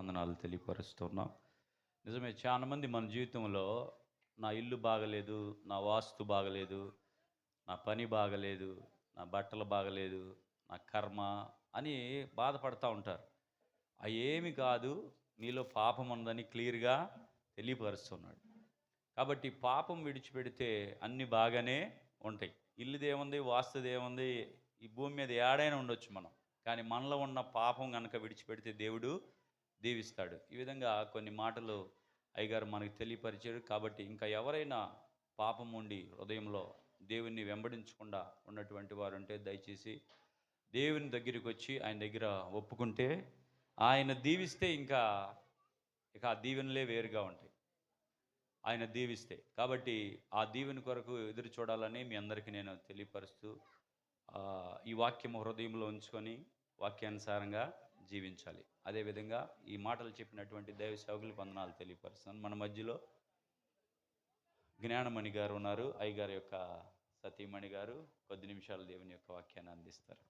వందనాలు తెలియపరుస్తున్నాం. నిజమే, చాలామంది మన జీవితంలో నా ఇల్లు బాగలేదు, నా వాస్తు బాగలేదు, నా పని బాగలేదు, నా బట్టలు బాగలేదు, నా కర్మ అని బాధపడతా ఉంటారు. అయేమి కాదు, నీలో పాపం ఉందని క్లియర్‌గా తెలియపరుస్తున్నాడు. కాబట్టి పాపం విడిచిపెడితే అన్నీ బాగానే ఉంటాయి. ఇల్లుదేముంది, వాస్తుదేముంది, ఈ భూమి మీద ఏడైనా ఉండొచ్చు మనం. కానీ మనలో ఉన్న పాపం గనక విడిచిపెడితే దేవుడు దీవిస్తాడు. ఈ విధంగా కొన్ని మాటలు అయ్యగారు మనకు తెలియపరిచారు. కాబట్టి ఇంకా ఎవరైనా పాపం ఉండి హృదయంలో దేవుణ్ణి వెంబడించకుండా ఉన్నటువంటి వారుంటే దయచేసి దేవుని దగ్గరికి వచ్చి ఆయన దగ్గర ఒప్పుకుంటే ఆయన దీవిస్తే ఇక ఆ దీవెనలే వేరుగా ఉంటాయి. ఆయన దీవిస్తే. కాబట్టి ఆ దీవెన కొరకు ఎదురు చూడాలని మీ అందరికీ నేను తెలియపరుస్తూ ఈ వాక్యము హృదయంలో ఉంచుకొని వాక్యానుసారంగా జీవించాలి. అదేవిధంగా ఈ మాటలు చెప్పినటువంటి దైవ సేవకులకు వందనాలు తెలియపరుస్తున్నాను. మన మధ్యలో జ్ఞానమణి గారు ఉన్నారు. అయ్యగారి యొక్క సతీమణి గారు కొద్ది నిమిషాలు దేవుని యొక్క వాక్యాన్ని అందిస్తారు.